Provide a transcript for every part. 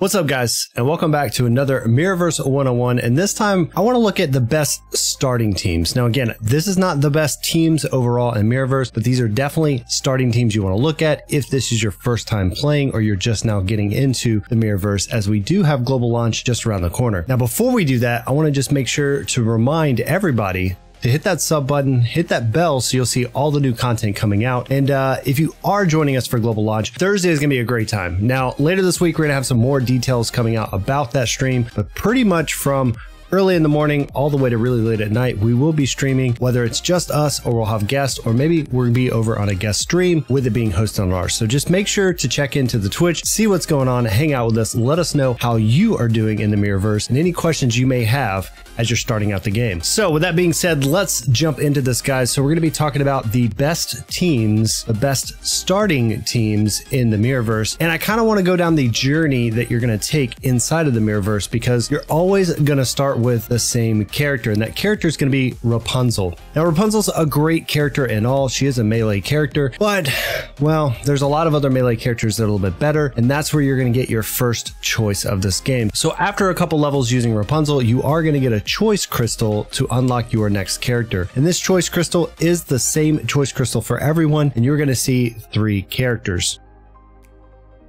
What's up, guys, and welcome back to another Mirrorverse 101, and this time I want to look at the best starting teams. Now again, this is not the best teams overall in Mirrorverse, but these are definitely starting teams you want to look at if this is your first time playing or you're just now getting into the Mirrorverse, as we do have global launch just around the corner. Now before we do that, I want to just make sure to remind everybody to hit that sub button, hit that bell so you'll see all the new content coming out. And if you are joining us for global launch, Thursday is gonna be a great time. Now, later this week, we're gonna have some more details coming out about that stream, but pretty much from early in the morning all the way to really late at night, we will be streaming, whether it's just us or we'll have guests, or maybe we're gonna be over on a guest stream with it being hosted on ours. So just make sure to check into the Twitch, see what's going on, hang out with us, let us know how you are doing in the Mirrorverse and any questions you may have as you're starting out the game. So with that being said, let's jump into this, guys. So we're going to be talking about the best teams, the best starting teams in the Mirrorverse. And I kind of want to go down the journey that you're going to take inside of the Mirrorverse, because you're always going to start with the same character, and that character is going to be Rapunzel. Now Rapunzel's a great character and all. She is a melee character, but well, there's a lot of other melee characters that are a little bit better, and that's where you're going to get your first choice of this game. So after a couple levels using Rapunzel, you are going to get a choice crystal to unlock your next character, and this choice crystal is the same choice crystal for everyone, and you're going to see 3 characters.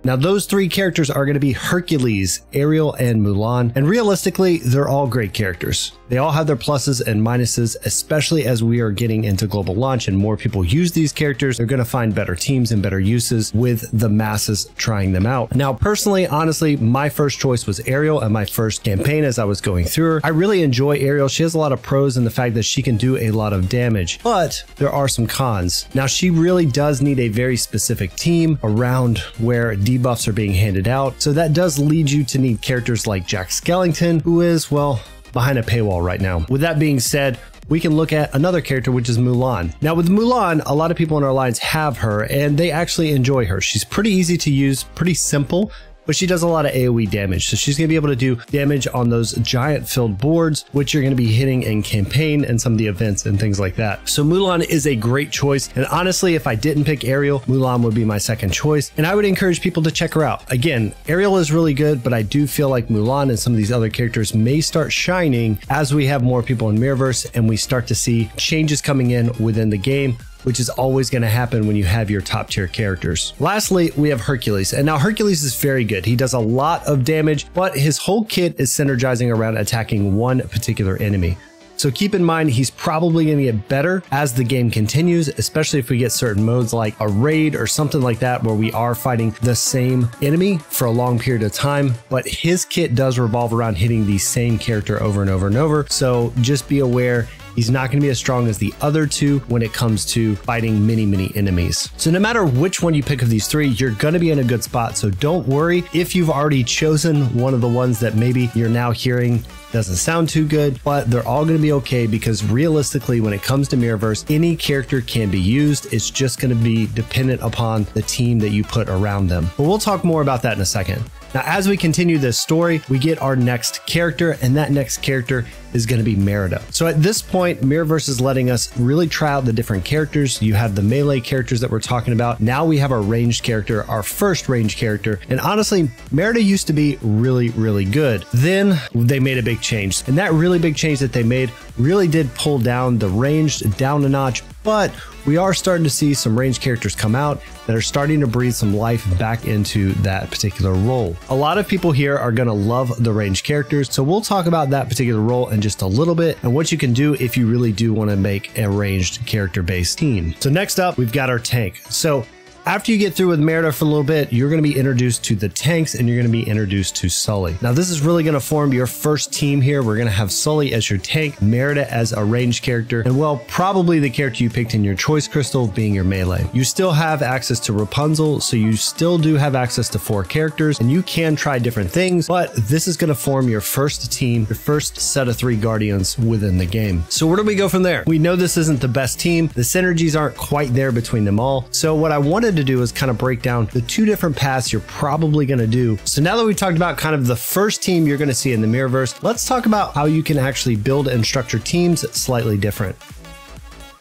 Now those 3 characters are going to be Hercules, Ariel, and Mulan, and realistically they're all great characters. They all have their pluses and minuses, especially as we are getting into global launch and more people use these characters. They're going to find better teams and better uses with the masses trying them out. Now personally, honestly, my first choice was Ariel and my first campaign as I was going through her. I really enjoy Ariel. She has a lot of pros in the fact that she can do a lot of damage, but there are some cons. Now she really does need a very specific team around where debuffs are being handed out, so that does lead you to need characters like Jack Skellington, who is, well, behind a paywall right now. With that being said, we can look at another character, which is Mulan. Now with Mulan, a lot of people in our alliance have her and they actually enjoy her. She's pretty easy to use, pretty simple, but she does a lot of AoE damage. So she's gonna be able to do damage on those giant filled boards, which you're gonna be hitting in campaign and some of the events and things like that. So Mulan is a great choice. And honestly, if I didn't pick Ariel, Mulan would be my second choice. And I would encourage people to check her out. Again, Ariel is really good, but I do feel like Mulan and some of these other characters may start shining as we have more people in Mirrorverse and we start to see changes coming in within the game, which is always going to happen when you have your top tier characters. Lastly, we have Hercules, and now Hercules is very good. He does a lot of damage, but his whole kit is synergizing around attacking one particular enemy. So keep in mind, he's probably going to get better as the game continues, especially if we get certain modes like a raid or something like that, where we are fighting the same enemy for a long period of time. But his kit does revolve around hitting the same character over and over and over. So just be aware, he's not going to be as strong as the other 2 when it comes to fighting many enemies. So no matter which one you pick of these 3, you're going to be in a good spot. So don't worry if you've already chosen one of the ones that maybe you're now hearing doesn't sound too good, but they're all going to be okay, because realistically, when it comes to Mirrorverse, any character can be used. It's just going to be dependent upon the team that you put around them. But we'll talk more about that in a second. Now, as we continue this story, we get our next character, and that next character is going to be Merida. So at this point, Mirrorverse is letting us really try out the different characters. You have the melee characters that we're talking about. Now we have our ranged character, our first ranged character. And honestly, Merida used to be really good. Then they made a big change, and that really big change that they made really did pull down the ranged down a notch. But we are starting to see some ranged characters come out that are starting to breathe some life back into that particular role. A lot of people here are going to love the ranged characters, so we'll talk about that particular role in just a little bit and what you can do if you really do want to make a ranged character based team. So next up, we've got our tank. So after you get through with Merida for a little bit, you're going to be introduced to the tanks and you're going to be introduced to Sully. Now this is really going to form your first team here. We're going to have Sully as your tank, Merida as a ranged character, and well, probably the character you picked in your choice crystal being your melee. You still have access to Rapunzel, so you still do have access to 4 characters and you can try different things, but this is going to form your first team, your first set of 3 guardians within the game. So where do we go from there? We know this isn't the best team. The synergies aren't quite there between them all. So what I wanted to do is kind of break down the 2 different paths you're probably going to do. So now that we've talked about kind of the first team you're going to see in the Mirrorverse, let's talk about how you can actually build and structure teams slightly different.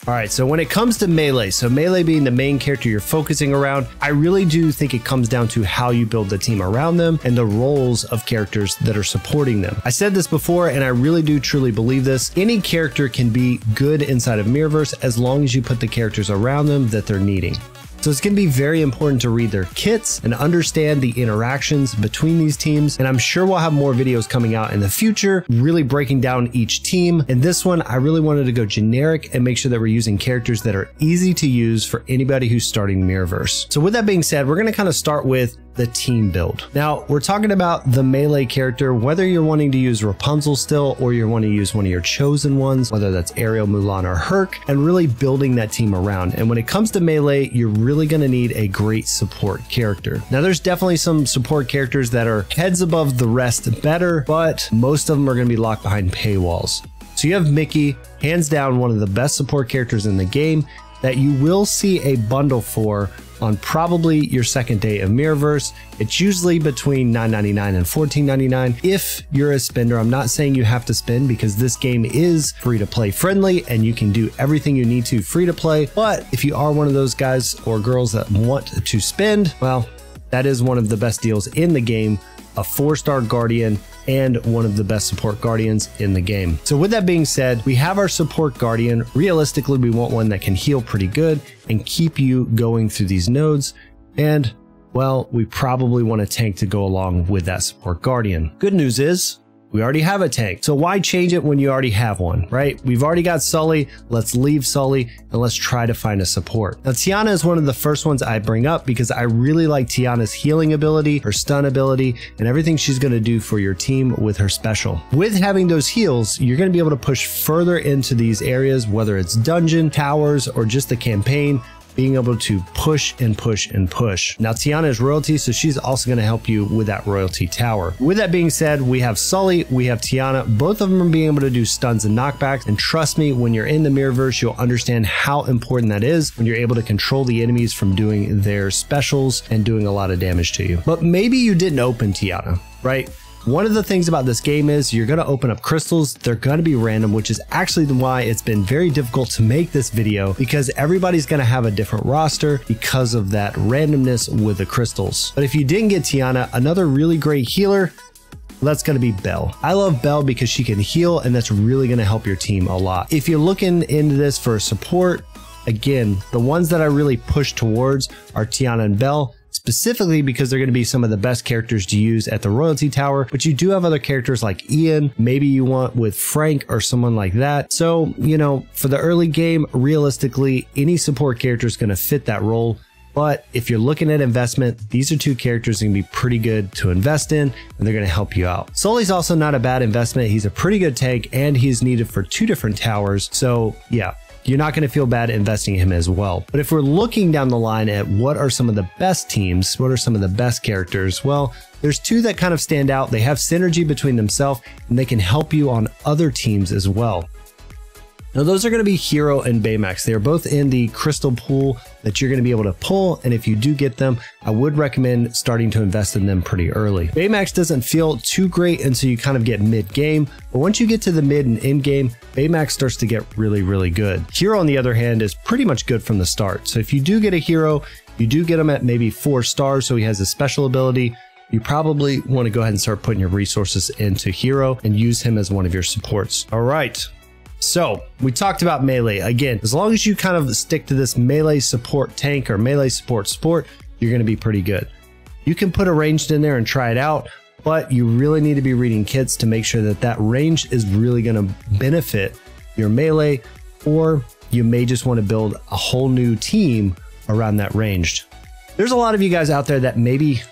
All right, so when it comes to melee, so melee being the main character you're focusing around, I really do think it comes down to how you build the team around them and the roles of characters that are supporting them. I said this before, and I really do truly believe this. Any character can be good inside of Mirrorverse as long as you put the characters around them that they're needing. So it's going to be very important to read their kits and understand the interactions between these teams. And I'm sure we'll have more videos coming out in the future, really breaking down each team. In this one, I really wanted to go generic and make sure that we're using characters that are easy to use for anybody who's starting Mirrorverse. So with that being said, we're going to kind of start with the team build. Now we're talking about the melee character, whether you're wanting to use Rapunzel still, or you're wanting to use one of your chosen ones, whether that's Ariel, Mulan, or Herc, and really building that team around. And when it comes to melee, you're really going to need a great support character. Now there's definitely some support characters that are heads above the rest better, but most of them are going to be locked behind paywalls. So you have Mickey, hands down one of the best support characters in the game that you will see a bundle for on probably your second day of Mirrorverse. It's usually between $9.99 and $14.99 if you're a spender. I'm not saying you have to spend because this game is free to play friendly and you can do everything you need to free to play. But if you are one of those guys or girls that want to spend, well, that is one of the best deals in the game. A 4-star Guardian and one of the best support Guardians in the game. So with that being said, we have our support Guardian. Realistically, we want one that can heal pretty good and keep you going through these nodes. And well, we probably want a tank to go along with that support Guardian. Good news is, we already have a tank. So why change it when you already have one, right? We've already got Sully. Let's leave Sully and let's try to find a support. Now, Tiana is one of the first ones I bring up because I really like Tiana's healing ability, her stun ability, and everything she's going to do for your team with her special. With having those heals, you're going to be able to push further into these areas, whether it's dungeon, towers, or just the campaign, being able to push and push and push. Now, Tiana is royalty, so she's also going to help you with that royalty tower. With that being said, we have Sully, we have Tiana. Both of them are being able to do stuns and knockbacks. And trust me, when you're in the Mirrorverse, you'll understand how important that is when you're able to control the enemies from doing their specials and doing a lot of damage to you. But maybe you didn't open Tiana, right? One of the things about this game is you're going to open up crystals. They're going to be random, which is actually why it's been very difficult to make this video, because everybody's going to have a different roster because of that randomness with the crystals. But if you didn't get Tiana, another really great healer, that's going to be Belle. I love Belle because she can heal, and that's really going to help your team a lot. If you're looking into this for support, again, the ones that I really push towards are Tiana and Belle, specifically because they're going to be some of the best characters to use at the royalty tower. But you do have other characters like Ian, maybe you want with Frank or someone like that. So, you know, for the early game, realistically, any support character is going to fit that role. But if you're looking at investment, these are two characters that can be pretty good to invest in, and they're going to help you out. Sully's also not a bad investment. He's a pretty good tank, and he's needed for 2 different towers. So yeah, you're not going to feel bad investing in him as well. But if we're looking down the line at what are some of the best teams, what are some of the best characters, well, there's 2 that kind of stand out. They have synergy between themselves, and they can help you on other teams as well. Now, those are going to be Hero and Baymax. They are both in the crystal pool that you're going to be able to pull, and if you do get them, I would recommend starting to invest in them pretty early. Baymax doesn't feel too great until you kind of get mid-game, but once you get to the mid and end-game, Baymax starts to get really, really good. Hero, on the other hand, is pretty much good from the start. So if you do get a Hero, you do get him at maybe 4 stars, so he has a special ability. You probably want to go ahead and start putting your resources into Hero and use him as one of your supports. All right. So we talked about melee. Again, as long as you kind of stick to this melee support tank or melee support sport, you're going to be pretty good. You can put a ranged in there and try it out, but you really need to be reading kits to make sure that that range is really going to benefit your melee, or you may just want to build a whole new team around that ranged. There's a lot of you guys out there that maybe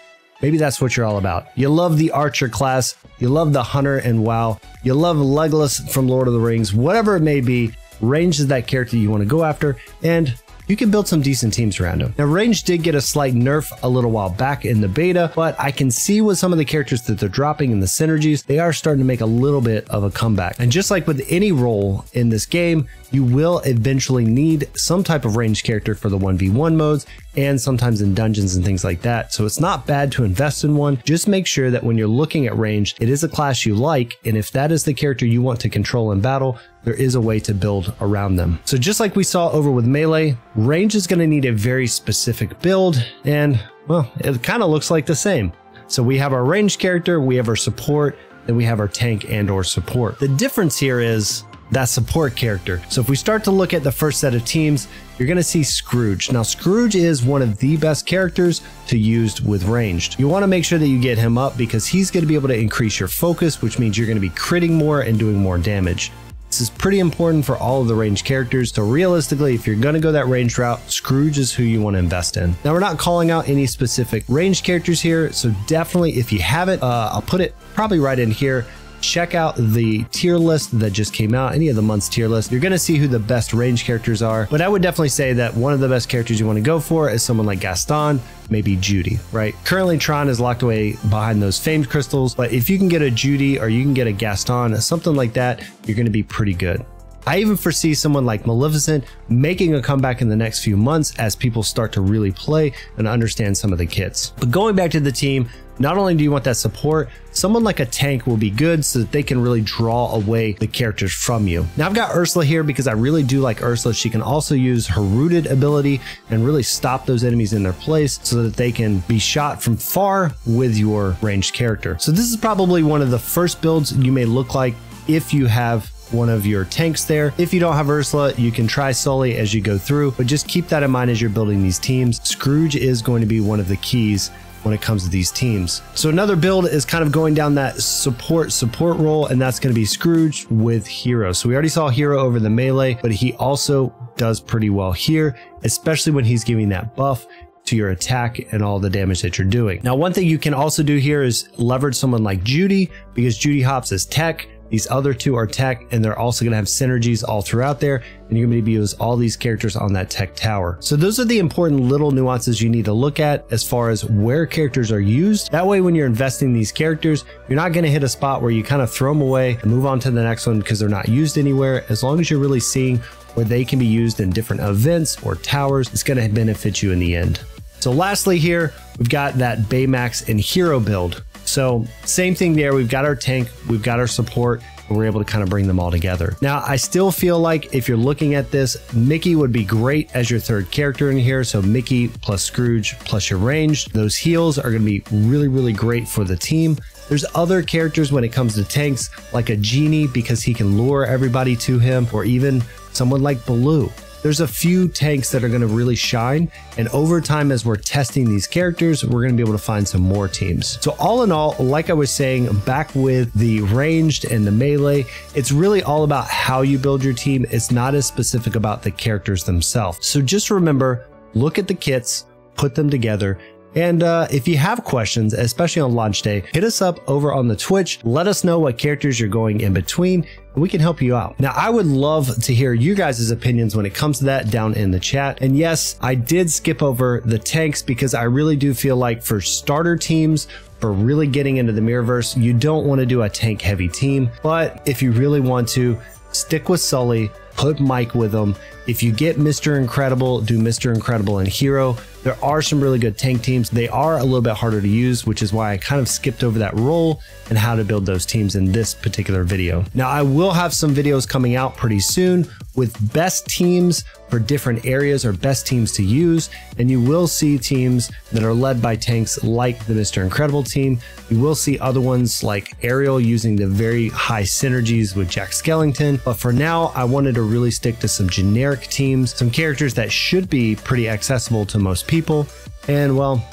that's what you're all about. You love the archer class, you love the hunter and WoW, you love Legolas from Lord of the Rings, whatever it may be, ranged is that character you want to go after, and you can build some decent teams around him. Now, ranged did get a slight nerf a little while back in the beta, but I can see with some of the characters that they're dropping in the synergies, they are starting to make a little bit of a comeback. And just like with any role in this game, you will eventually need some type of ranged character for the 1v1 modes and sometimes in dungeons and things like that. So it's not bad to invest in one. Just make sure that when you're looking at ranged, it is a class you like. And if that is the character you want to control in battle, there is a way to build around them. So just like we saw over with melee, range is going to need a very specific build, and well, it kind of looks like the same. So we have our ranged character, we have our support, then we have our tank and or support. The difference here is that support character. So if we start to look at the first set of teams, you're going to see Scrooge. Now Scrooge is one of the best characters to use with ranged. You want to make sure that you get him up because he's going to be able to increase your focus, which means you're going to be critting more and doing more damage. This is pretty important for all of the ranged characters. So realistically, if you're going to go that ranged route, Scrooge is who you want to invest in. Now we're not calling out any specific ranged characters here. So definitely if you haven't, I'll put it probably right in here. Check out the tier list that just came out, any of the month's tier list. You're going to see who the best range characters are. But I would definitely say that one of the best characters you want to go for is someone like Gaston, maybe Judy, right? Currently, Tron is locked away behind those famed crystals. But if you can get a Judy or you can get a Gaston, something like that, you're going to be pretty good. I even foresee someone like Maleficent making a comeback in the next few months as people start to really play and understand some of the kits. But going back to the team, not only do you want that support, someone like a tank will be good so that they can really draw away the characters from you. Now I've got Ursula here because I really do like Ursula. She can also use her rooted ability and really stop those enemies in their place so that they can be shot from far with your ranged character. So this is probably one of the first builds you may look like if you have one of your tanks there. If you don't have Ursula, you can try Sully as you go through, but just keep that in mind as you're building these teams. Scrooge is going to be one of the keys when it comes to these teams. So another build is kind of going down that support role, and that's going to be Scrooge with Hero. So we already saw Hero over the melee, but he also does pretty well here, especially when he's giving that buff to your attack and all the damage that you're doing. Now, one thing you can also do here is leverage someone like Judy, because Judy hops as tech. These other two are tech, and they're also going to have synergies all throughout there, and you're going to be able to use all these characters on that tech tower. So those are the important little nuances you need to look at as far as where characters are used. That way, when you're investing these characters, you're not going to hit a spot where you kind of throw them away and move on to the next one because they're not used anywhere. As long as you're really seeing where they can be used in different events or towers, it's going to benefit you in the end. So lastly here, we've got that Baymax and Hero build. So same thing there, we've got our tank, we've got our support, and we're able to kind of bring them all together. Now, I still feel like if you're looking at this, Mickey would be great as your third character in here. So Mickey plus Scrooge plus your ranged. Those heals are going to be really, really great for the team. There's other characters when it comes to tanks, like a Genie because he can lure everybody to him, or even someone like Baloo. There's a few tanks that are going to really shine, and over time as we're testing these characters, we're going to be able to find some more teams. So all in all, like I was saying, back with the ranged and the melee, it's really all about how you build your team. It's not as specific about the characters themselves. So just remember, look at the kits, put them together. And if you have questions, especially on launch day, hit us up over on the Twitch. Let us know what characters you're going in between, and we can help you out. Now, I would love to hear you guys' opinions when it comes to that down in the chat. And yes, I did skip over the tanks because I really do feel like for starter teams, for really getting into the Mirrorverse, you don't want to do a tank heavy team. But if you really want to, stick with Sully, put Mike with him. If you get Mr. Incredible, do Mr. Incredible and Hero. There are some really good tank teams. They are a little bit harder to use, which is why I kind of skipped over that role and how to build those teams in this particular video. Now, I will have some videos coming out pretty soon with best teams for different areas or best teams to use. And you will see teams that are led by tanks like the Mr. Incredible team. You will see other ones like Ariel using the very high synergies with Jack Skellington. But for now, I wanted to really stick to some generic teams, some characters that should be pretty accessible to most people. And well,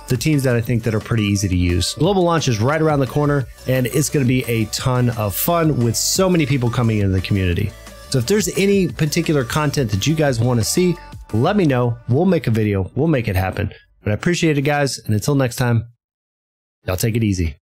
the teams that I think that are pretty easy to use. Global launch is right around the corner, and it's going to be a ton of fun with so many people coming into the community. So if there's any particular content that you guys want to see, let me know. We'll make a video. We'll make it happen. But I appreciate it, guys. And until next time, y'all take it easy.